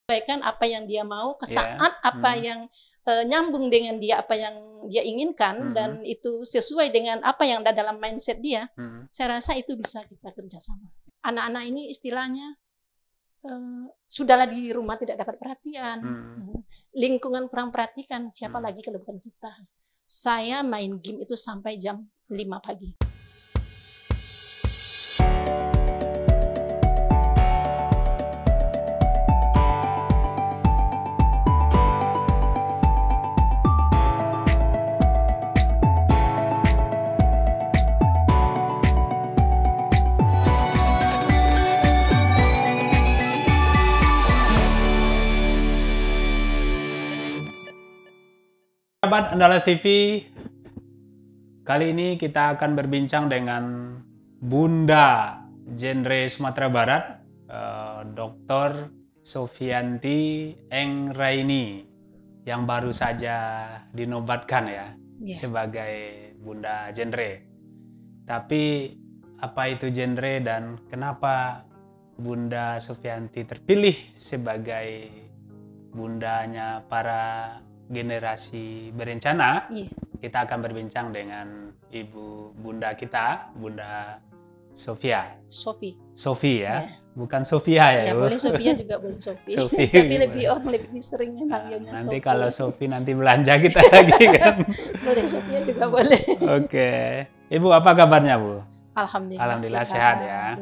Sampaikan apa yang dia mau ke Ya. saat apa yang nyambung dengan dia, apa yang dia inginkan, dan itu sesuai dengan apa yang ada dalam mindset dia. Saya rasa itu bisa kita kerjasama. Anak-anak ini istilahnya sudahlah di rumah tidak dapat perhatian, lingkungan kurang perhatikan, siapa lagi kalau bukan kita. Saya main game itu sampai jam 5 pagi. Sahabat Andalas TV, kali ini kita akan berbincang dengan Bunda Genre Sumatera Barat, Dr. Sofianti Engraini, yang baru saja dinobatkan ya sebagai Bunda Genre. Tapi apa itu genre dan kenapa Bunda Sofianti terpilih sebagai bundanya para generasi berencana? Kita akan berbincang dengan Ibu Bunda kita, Bunda Sofia. Sofi ya, bukan Sofia ya, Bu? Boleh Sofia juga boleh Sofi. Sofi. Tapi orang lebih sering manggilnya Sofi. Nanti kalau Sofi nanti belanja kita lagi kan. Boleh Sofia juga boleh. Oke. Ibu apa kabarnya, Bu? Alhamdulillah sehat ya.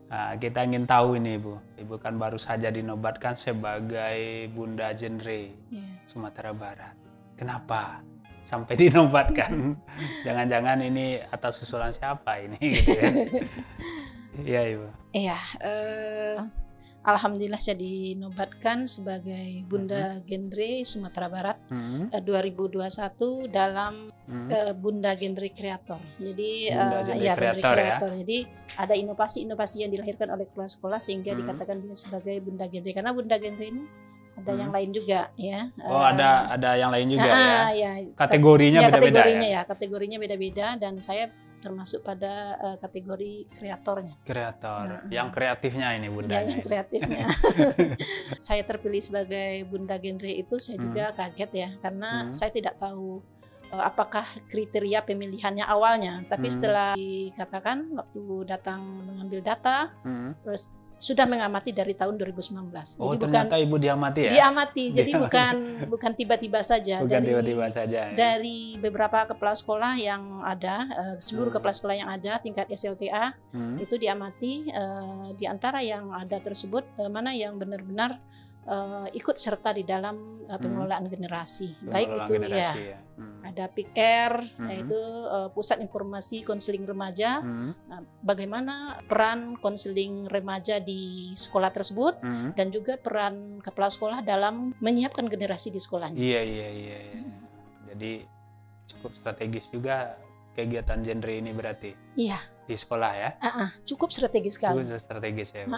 Nah, kita ingin tahu ini, Ibu kan baru saja dinobatkan sebagai Bunda Genre Sumatera Barat. Kenapa sampai dinobatkan? Jangan-jangan ini atas usulan siapa ini? Gitu ya. Iya, Ibu. Iya, alhamdulillah saya dinobatkan sebagai Bunda Genre Sumatera Barat 2021 dalam Bunda Genre Kreator. Jadi Bunda Genre Kreator ya. Jadi ada inovasi-inovasi yang dilahirkan oleh kepala sekolah sehingga dikatakan dia sebagai Bunda Genre, karena Bunda Genre ini ada yang lain juga ya. Oh, ada yang lain juga ya. Kategorinya beda-beda ya. Kategorinya beda-beda dan saya termasuk pada kategori kreatornya. Yang kreatifnya ini Bunda. Yang kreatifnya. Saya terpilih sebagai Bunda Genre itu saya juga kaget ya, karena saya tidak tahu apakah kriteria pemilihannya awalnya. Tapi setelah dikatakan waktu datang mengambil data, terus sudah mengamati dari tahun 2019. Oh, jadi ternyata Ibu diamati ya? Diamati, jadi bukan tiba-tiba saja. Bukan tiba-tiba saja. Dari beberapa kepala sekolah yang ada, seluruh kepala sekolah yang ada tingkat SLTA itu diamati, di antara yang ada tersebut mana yang benar-benar ikut serta di dalam pengelolaan generasi. Baik itu ya. Ada PIKR, yaitu Pusat Informasi Konseling Remaja. Bagaimana peran konseling remaja di sekolah tersebut dan juga peran kepala sekolah dalam menyiapkan generasi di sekolahnya. Iya. Jadi cukup strategis juga kegiatan genre ini berarti. Iya. Di sekolah ya? Cukup strategis sekali. Cukup strategis ya.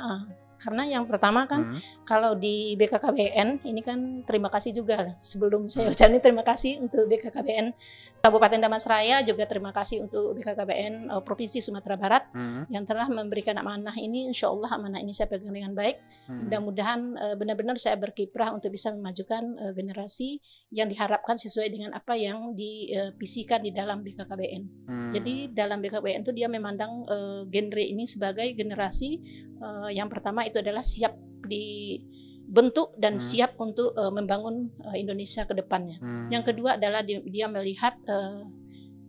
Karena yang pertama kan kalau di BKKBN ini kan terima kasih juga sebelum saya ucapin terima kasih untuk BKKBN Kabupaten Damansraya, juga terima kasih untuk BKKBN Provinsi Sumatera Barat yang telah memberikan amanah ini. Insya Allah amanah ini saya pegang dengan baik. Mudah-mudahan benar-benar saya berkiprah untuk bisa memajukan generasi yang diharapkan sesuai dengan apa yang divisikan di dalam BKKBN. Jadi dalam BKKBN itu dia memandang genre ini sebagai generasi yang pertama itu adalah siap dibentuk dan siap untuk membangun Indonesia ke depannya. Yang kedua adalah dia melihat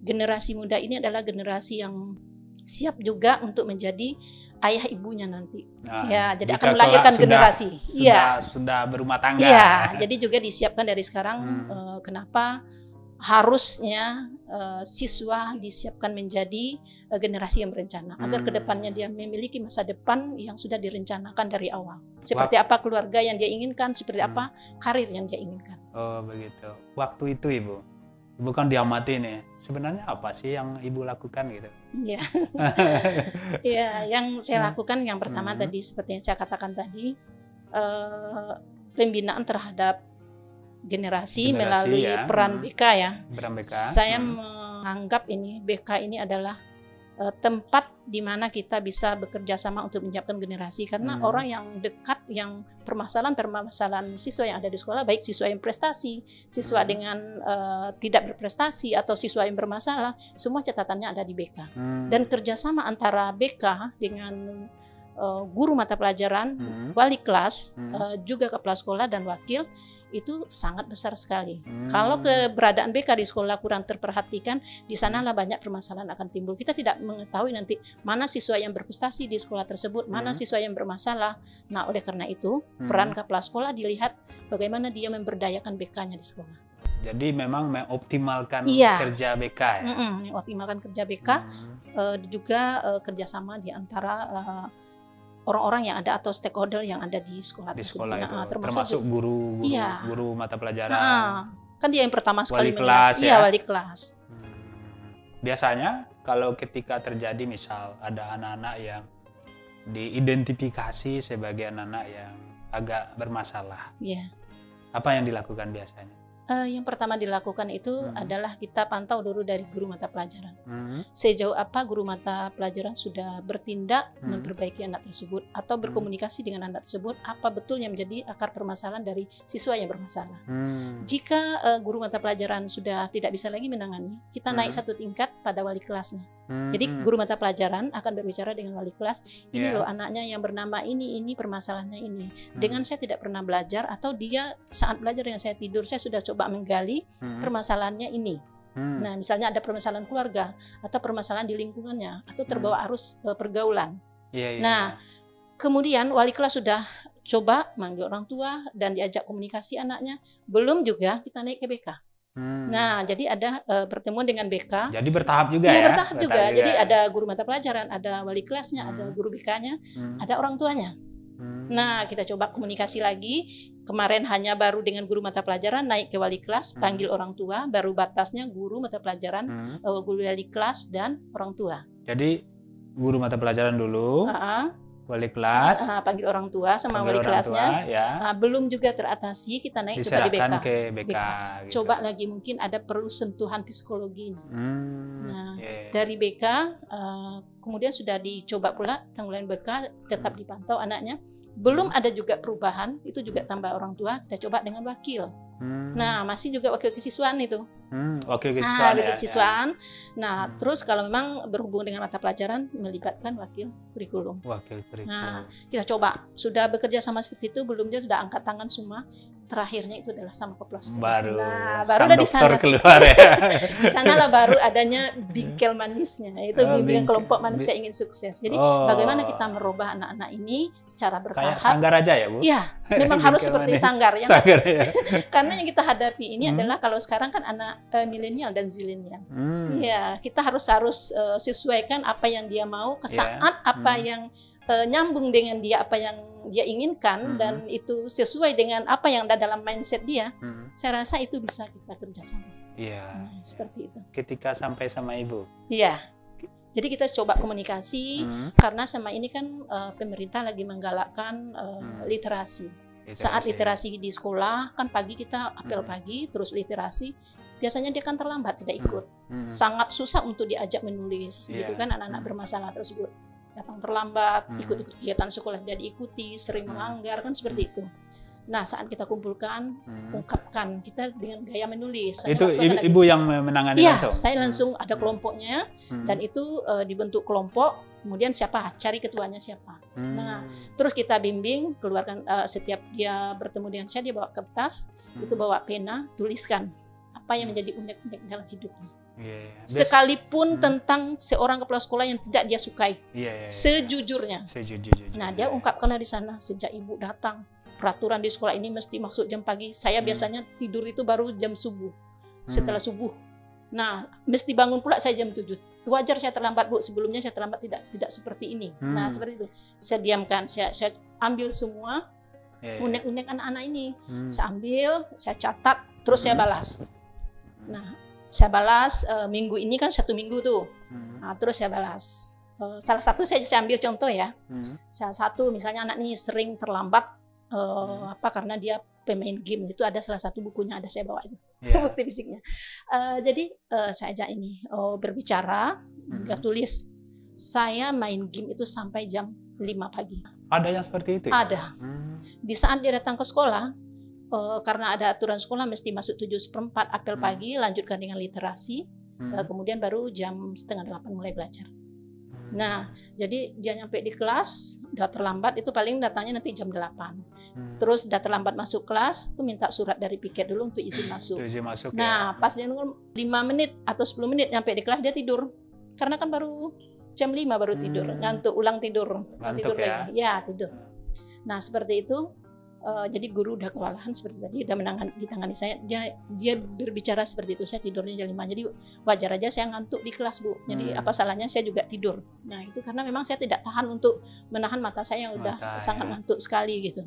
generasi muda ini adalah generasi yang siap juga untuk menjadi ayah ibunya nanti. Jadi akan melahirkan generasi. Sudah berumah tangga. Iya, jadi juga disiapkan dari sekarang. Kenapa harusnya siswa disiapkan menjadi generasi yang berencana agar kedepannya dia memiliki masa depan yang sudah direncanakan dari awal. Seperti apa keluarga yang dia inginkan, seperti apa karir yang dia inginkan. Oh begitu. Waktu itu Ibu kan diamati nih. Sebenarnya apa sih yang Ibu lakukan gitu? Iya. Iya, yang saya lakukan yang pertama tadi seperti yang saya katakan tadi, pembinaan terhadap generasi melalui peran BK ya. Peran BK. Saya menganggap ini BK ini adalah tempat di mana kita bisa bekerja sama untuk menyiapkan generasi, karena orang yang dekat, yang permasalahan siswa yang ada di sekolah, baik siswa yang prestasi, siswa dengan tidak berprestasi, atau siswa yang bermasalah, semua catatannya ada di BK. Dan kerjasama antara BK dengan guru mata pelajaran, wali kelas, juga kepala sekolah dan wakil, itu sangat besar sekali. Kalau keberadaan BK di sekolah kurang terperhatikan, di sanalah banyak permasalahan akan timbul. Kita tidak mengetahui nanti mana siswa yang berprestasi di sekolah tersebut, mana siswa yang bermasalah. Nah, oleh karena itu, peran kepala sekolah dilihat bagaimana dia memberdayakan BK-nya di sekolah. Jadi memang mengoptimalkan kerja BK ya? Mengoptimalkan kerja BK, juga kerjasama di antara orang-orang yang ada atau stakeholder yang ada di sekolah tersebut. Sekolah itu, termasuk guru mata pelajaran. Kan dia yang pertama sekali wali kelas. Biasanya kalau ketika terjadi misal ada anak-anak yang diidentifikasi sebagai anak-anak yang agak bermasalah, apa yang dilakukan biasanya? Yang pertama dilakukan itu adalah kita pantau dulu dari guru mata pelajaran. Sejauh apa guru mata pelajaran sudah bertindak memperbaiki anak tersebut atau berkomunikasi dengan anak tersebut, apa betul yang menjadi akar permasalahan dari siswa yang bermasalah. Jika guru mata pelajaran sudah tidak bisa lagi menangani, kita naik satu tingkat pada wali kelasnya. Jadi guru mata pelajaran akan berbicara dengan wali kelas, ini loh anaknya yang bernama ini permasalahannya ini. Dengan saya tidak pernah belajar, atau dia saat belajar dengan saya tidur, saya sudah coba menggali permasalahannya ini. Nah, misalnya ada permasalahan keluarga atau permasalahan di lingkungannya atau terbawa arus pergaulan. Nah, kemudian wali kelas sudah coba manggil orang tua dan diajak komunikasi anaknya, belum juga kita naik ke BK. Nah, jadi ada pertemuan dengan BK. Jadi bertahap juga ya? Bertahap juga. Jadi ada guru mata pelajaran, ada wali kelasnya, ada guru BK-nya, ada orang tuanya. Nah, kita coba komunikasi lagi. Kemarin hanya baru dengan guru mata pelajaran, naik ke wali kelas, panggil orang tua, baru batasnya guru mata pelajaran, guru wali kelas, dan orang tua. Jadi guru mata pelajaran dulu, wali kelas, panggil orang tua sama wali kelasnya, belum juga teratasi, kita naik coba di BK. Ke BK. Gitu. Coba lagi mungkin ada perlu sentuhan psikologi. Nah, dari BK, kemudian sudah dicoba pula tanggulan BK, tetap dipantau anaknya. Belum ada juga perubahan, itu juga tambah orang tua, kita coba dengan wakil. Nah, masih juga wakil kesiswaan itu. Wakil kesiswaan. Wakil kesiswaan. Nah, terus kalau memang berhubung dengan mata pelajaran, melibatkan wakil kurikulum. Wakil kurikulum. Nah, kita coba. Sudah bekerja sama seperti itu, belum dia sudah angkat tangan semua. Terakhirnya itu adalah sama kepala sekolah. Baru ada di sana. Keluar ya. Di sanalah baru adanya bingkel manisnya, yaitu bimbingan kelompok manusia ingin sukses. Jadi bagaimana kita merubah anak-anak ini secara bertahap. Kayak sanggar aja ya, Bu? Iya, memang harus seperti sanggar. Sanggar ya. Karena yang kita hadapi ini adalah kalau sekarang kan anak milenial dan zilenial. Iya, kita harus sesuaikan apa yang dia mau ke saat apa yang nyambung dengan dia, apa yang dia inginkan, dan itu sesuai dengan apa yang ada dalam mindset dia. Saya rasa itu bisa kita kerjasama. Seperti itu. Ketika sampai sama Ibu. Iya. Jadi kita coba komunikasi, karena sama ini kan pemerintah lagi menggalakkan literasi. Saat literasi di sekolah, kan pagi kita apel pagi, terus literasi. Biasanya dia kan terlambat, tidak ikut. Sangat susah untuk diajak menulis, gitu kan anak-anak bermasalah tersebut. Datang terlambat, ikut-ikut kegiatan sekolah tidak diikuti, sering melanggar, kan seperti itu. Nah, saat kita kumpulkan, ungkapkan kita dengan gaya menulis. Itu Ibu yang menangani langsung? Iya, saya langsung ada kelompoknya, dan itu dibentuk kelompok, kemudian siapa, cari ketuanya siapa. Nah, terus kita bimbing, keluarkan setiap dia bertemu dengan saya, dia bawa kertas, itu bawa pena, tuliskan apa yang menjadi unek-unek dalam hidupnya. Sekalipun tentang seorang kepala sekolah yang tidak dia sukai, sejujurnya. Nah, dia ungkapkanlah di sana, sejak Ibu datang, peraturan di sekolah ini mesti masuk jam pagi. Saya biasanya tidur itu baru jam subuh, setelah subuh. Nah, mesti bangun pula saya jam 7. Wajar saya terlambat, Bu. Sebelumnya saya terlambat tidak seperti ini. Nah, seperti itu. Saya diamkan, saya ambil semua unek-unek anak-anak ini. Saya ambil, saya catat, terus saya balas. Nah, saya balas minggu ini kan 1 minggu tuh. Nah, terus saya balas. Salah satu saya ambil contoh ya. Salah satu misalnya anak ini sering terlambat karena dia pemain game, itu ada salah satu bukunya, ada saya bawa itu. Bukti fisiknya. Jadi saya ajak ini berbicara, dia tulis saya main game itu sampai jam 5 pagi. Ada yang seperti itu? Ada. Di saat dia datang ke sekolah, karena ada aturan sekolah mesti masuk 7:15 apel pagi, lanjutkan dengan literasi, kemudian baru jam 7:30 mulai belajar. Nah, jadi dia nyampe di kelas, udah terlambat itu paling datangnya nanti jam 8. Terus udah terlambat masuk kelas, tuh minta surat dari piket dulu untuk izin masuk. Izin masuk. Nah, pas dia nunggu 5 menit atau 10 menit nyampe di kelas dia tidur. Karena kan baru jam 5 baru tidur, ngantuk, ulang tidur. Ngantuk tidur lagi. Ya, tidur. Nah, seperti itu. Jadi guru udah kewalahan seperti tadi, udah ditangani saya. Dia berbicara seperti itu, saya tidurnya jam 5. Jadi wajar aja saya ngantuk di kelas, Bu. Jadi apa salahnya saya juga tidur. Nah, itu karena memang saya tidak tahan untuk menahan mata saya yang udah sangat ngantuk sekali gitu.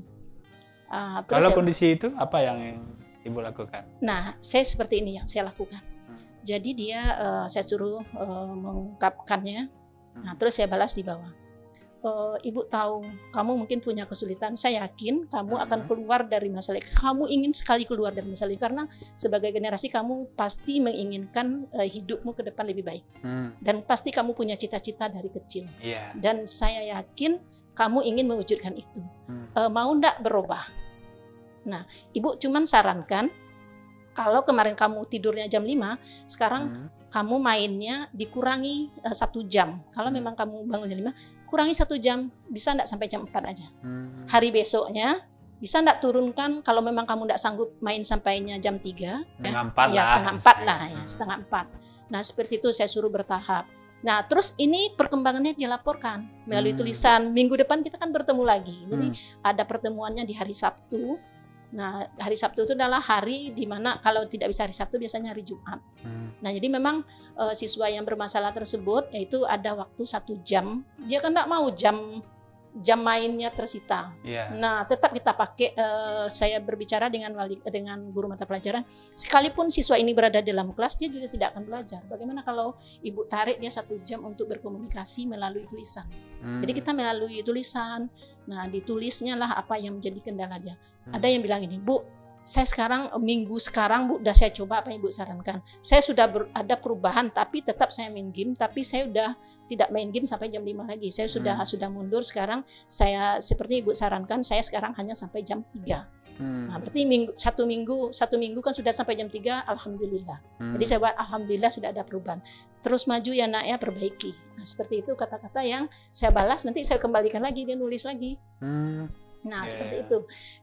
Kalau kondisi itu apa yang Ibu lakukan? Nah, saya seperti ini yang saya lakukan. Jadi dia saya suruh mengungkapkannya. Nah, terus saya balas di bawah. Ibu tahu kamu mungkin punya kesulitan. Saya yakin kamu akan keluar dari masalah. Kamu ingin sekali keluar dari masalah ini karena sebagai generasi kamu pasti menginginkan hidupmu ke depan lebih baik. Dan pasti kamu punya cita-cita dari kecil. Dan saya yakin kamu ingin mewujudkan itu. Mau ndak berubah? Nah, Ibu cuman sarankan kalau kemarin kamu tidurnya jam 5, sekarang kamu mainnya dikurangi 1 jam. Kalau memang kamu bangun jam 5, kurangi 1 jam, bisa enggak sampai jam 4 aja. Hari besoknya bisa enggak turunkan kalau memang kamu enggak sanggup main sampainya jam 3, setengah 4 lah, setengah 4. Nah, seperti itu saya suruh bertahap. Nah, terus ini perkembangannya dilaporkan melalui tulisan. Minggu depan kita kan bertemu lagi. Jadi ada pertemuannya di hari Sabtu. Nah, hari Sabtu itu adalah hari di mana kalau tidak bisa hari Sabtu biasanya hari Jumat. Nah, jadi memang siswa yang bermasalah tersebut yaitu ada waktu 1 jam. Dia kan tidak mau jam mainnya tersita. Nah, tetap kita pakai. Saya berbicara dengan guru mata pelajaran. Sekalipun siswa ini berada dalam kelas, dia juga tidak akan belajar. Bagaimana kalau Ibu tarik dia 1 jam untuk berkomunikasi melalui tulisan? Jadi kita melalui tulisan. Nah, ditulisnya lah apa yang menjadi kendala dia. Ada yang bilang ini, Bu, saya minggu sekarang Bu, udah saya coba apa yang Ibu sarankan. Saya sudah ada perubahan, tapi tetap saya main game, tapi saya udah tidak main game sampai jam 5 lagi. Saya sudah mundur sekarang. Saya seperti Ibu sarankan, saya sekarang hanya sampai jam 3. Nah, berarti satu minggu kan sudah sampai jam 3, alhamdulillah. Jadi saya buat alhamdulillah sudah ada perubahan. Terus maju ya nak ya, perbaiki. Nah, seperti itu kata-kata yang saya balas, nanti saya kembalikan lagi, dia nulis lagi. Nah, seperti itu.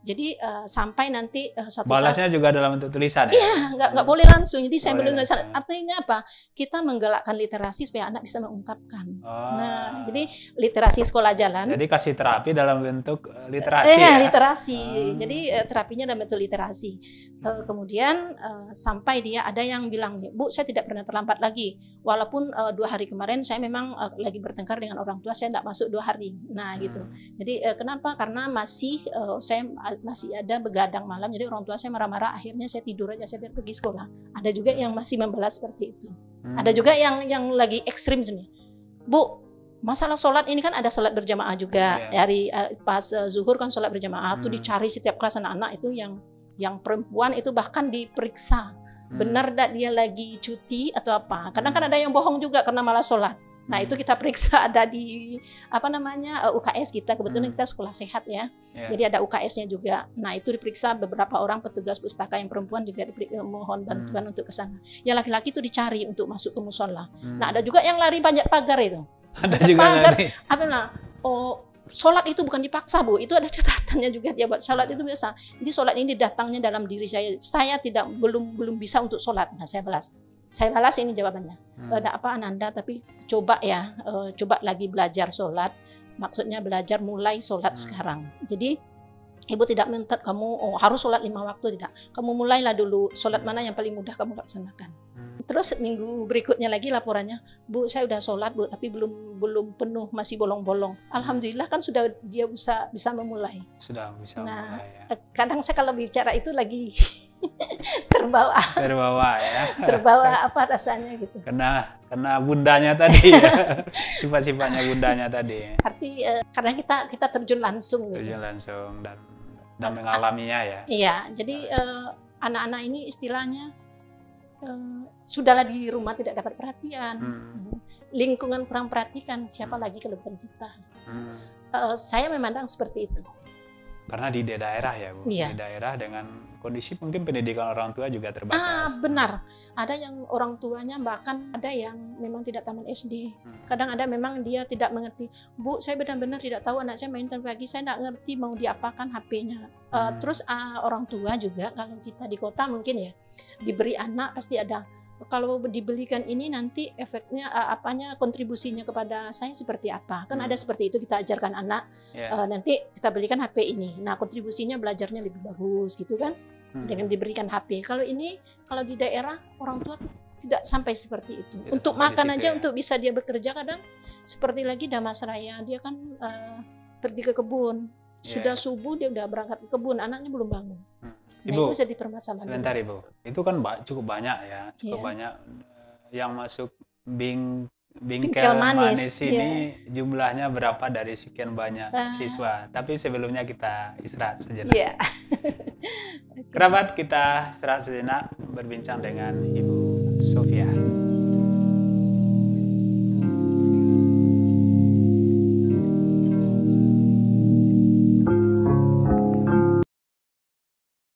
Jadi sampai nanti suatu balasnya juga dalam bentuk tulisan ya? Iya, nggak boleh langsung. Jadi saya belum tulisan. Artinya apa? Kita menggalakkan literasi supaya anak bisa mengungkapkan. Nah, jadi literasi sekolah jalan. Jadi kasih terapi dalam bentuk literasi ya? Literasi. Jadi terapinya dalam bentuk literasi. Kemudian sampai dia ada yang bilang, Bu, saya tidak pernah terlambat lagi. Walaupun 2 hari kemarin saya memang lagi bertengkar dengan orang tua, saya tidak masuk 2 hari. Nah, gitu. Jadi kenapa? Karena saya masih ada begadang malam, jadi orang tua saya marah-marah, akhirnya saya tidur aja, saya pergi sekolah. Ada juga yang masih membalas seperti itu. Ada juga yang lagi ekstrim sebenarnya. Bu, masalah sholat ini kan ada sholat berjamaah juga. Dari pas zuhur kan sholat berjamaah tuh dicari setiap kelas anak-anak itu yang perempuan itu bahkan diperiksa. Benar enggak dia lagi cuti atau apa? Kadang kan ada yang bohong juga karena malah sholat. Nah, itu kita periksa, ada di UKS kita, kebetulan kita sekolah sehat ya. Jadi ada UKS-nya juga. Nah, itu diperiksa beberapa orang petugas pustaka yang perempuan juga mohon bantuan untuk ke sana. Yang laki-laki itu dicari untuk masuk ke musola. Nah, ada juga yang lari panjat pagar itu. Ada juga pagar. Sholat itu bukan dipaksa, Bu. Itu ada catatannya juga dia buat. Sholat itu biasa. Jadi sholat ini datangnya dalam diri saya. Saya belum bisa untuk sholat. Nah, saya balas ini jawabannya. Ada apa Ananda, tapi coba ya, coba lagi belajar sholat. Maksudnya belajar mulai sholat sekarang. Jadi Ibu tidak minta kamu harus sholat 5 waktu, tidak. Kamu mulailah dulu sholat mana yang paling mudah kamu laksanakan. Terus minggu berikutnya lagi laporannya, Bu, saya udah sholat Bu, tapi belum penuh, masih bolong-bolong. Alhamdulillah kan sudah dia bisa memulai. Sudah bisa memulai ya. Kadang saya kalau bicara itu lagi terbawa ya, terbawa apa rasanya gitu, kena bundanya tadi ya. Sifat-sifatnya bundanya tadi karena kita terjun langsung dan mengalaminya ya. Iya, jadi anak-anak ini istilahnya sudahlah di rumah tidak dapat perhatian, lingkungan kurang perhatikan, siapa lagi kalau bukan kita. Saya memandang seperti itu. Karena di daerah ya Bu, Iya. di daerah dengan kondisi mungkin pendidikan orang tua juga terbatas. Benar, ada yang orang tuanya bahkan ada yang memang tidak tamat SD. Kadang ada memang dia tidak mengerti, Bu, saya benar-benar tidak tahu anak saya main sampai pagi, saya tidak ngerti mau diapakan HP-nya. Terus orang tua juga kalau kita di kota mungkin ya diberi anak pasti ada. Kalau dibelikan ini nanti efeknya kontribusinya kepada saya seperti apa, kan ada seperti itu, kita ajarkan anak, nanti kita belikan HP ini, nah kontribusinya belajarnya lebih bagus gitu kan, dengan diberikan HP. Kalau di daerah orang tua tuh tidak sampai seperti itu, tidak untuk makan aja ya. Untuk bisa dia bekerja kadang seperti lagi Damasraya, dia kan pergi ke kebun, sudah subuh dia udah berangkat ke kebun, anaknya belum bangun. Ibu, itu jadi permasalahan. Sebentar Ibu, itu kan cukup banyak ya, banyak yang masuk bingkel manis ini jumlahnya berapa dari sekian banyak siswa. Tapi sebelumnya kita istirahat sejenak. Kerabat, kita istirahat sejenak berbincang dengan Ibu Sofia.